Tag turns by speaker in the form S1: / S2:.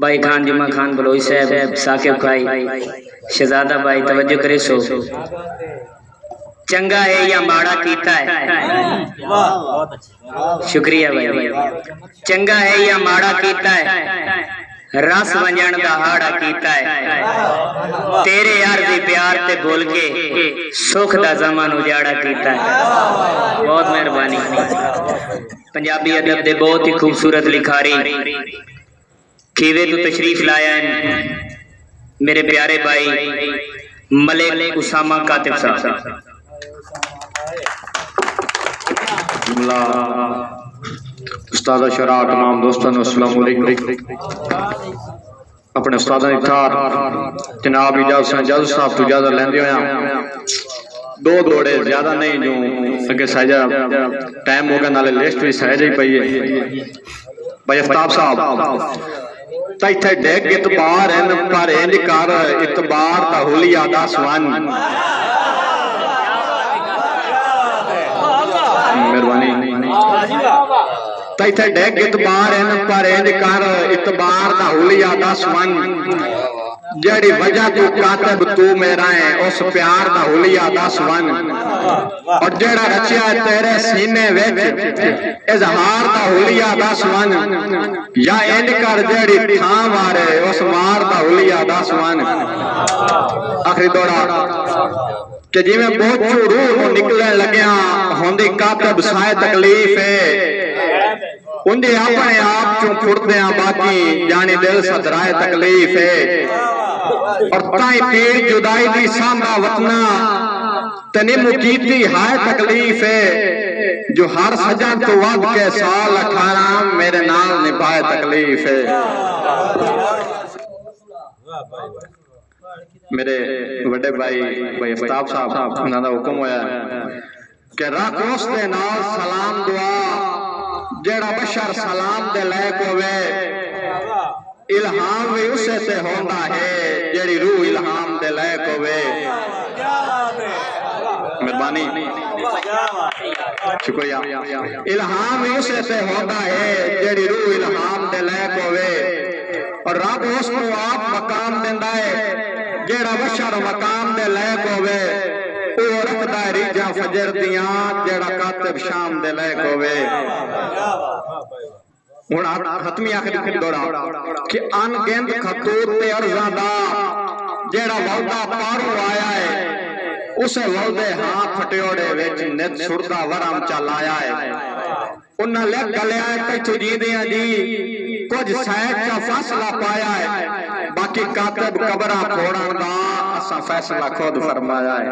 S1: भाई खान जुमा खान बलोई साहब साकिब भाई शहजादा भाई तवज्जो करे सो चंगा है या माड़ा कीता है। शुक्रिया भाई। चंगा है या माड़ा कीता है रस वंजन दा हाड़ा कीता है तेरे यार दी प्यार ते बोल के सुख दा ज़मान उजाड़ा कीता है। बहुत मेहरबानी। पंजाबी अदब दे बहुत ही खूबसूरत लिखारी खीवे तो तशरीफ लाया है मेरे प्यारे भाई मलिक उसामा कातिब साहब।
S2: उस्ताद शरा तमाम दोस्तों अस्सलाम वालेकुम। अपने उस्ताद थार जनाब इजाजत साहब तो इजाजत लेंदे होया दो दौड़े ज्यादा नहीं जो अगे साजा टाइम हो गया नाले लिस्ट भी सहज ही पई है। भाई आफ्ताब साहब इत्थे डेग इतबार है पर इंज कर इतबार दा हुलिया दस वन। मेहरबानी। इत्थे डेग इतबार है पर इंज कर इतबार दा हुलिया दस वन जेड़ी वजह तू कातिब तू मेरा है उस प्यार दा हुलिया दस वन और जेड़ा रचिया तेरे सीने विच इजहार दा हुलिया दस वन या इंज कर जेड़ी थां मारे उस मार दा हुलिया दस वन। आखिरी दौड़ा कि जिवें बहुत रूह नूं निकलण लग्या होंदी कातिब साए तकलीफ है उन्हें अपने आप चो फुटदे बाकी जाने दिल सदराए तकलीफ है और ताई पीर जुदाई दी सांभा वतना तने मुकीती हाय तकलीफ है जो हर सजा तो वध के साल 18 मेरे नाल निभाए तकलीफ है। मेरे बड़े भाई भाई आफ्ताब साहब उन्हां दा हुक्म होया कि रख उस दे नाल सलाम दुआ जेड़ा बशर सलाम दे लायक होवे इल्हाम भी उसे ते होंदा है जेड़ी रूह इल्हाम दे लायक होवे। मेहरबानी शुक्रिया। इल्हाम भी उसे ते होंदा है जेड़ी रूह इल्हाम दे लायक होवे और रब उसको आप मकाम देंदा है जेड़ा बशर मकाम दे लायक होवे ओ रखदा रीजा फजर दियां जेड़ा कातिब शाम दे लायक होवे। हुण खत्मी आखिरी दौड़ा कि अनगिनत खतूत ते अर्ज़ां दा जेड़ा वल्दा पारों आया है उसे वल्दे हाथ फटियोड़े विच नित सुरदा वरम चल आया है उन्हां लिख गलिया है तैथों जींदियां जी कुछ सैक का फैसला पाया है बाकी कातिब कबरां फोड़न दा असां फैसला खुद फरमाया है।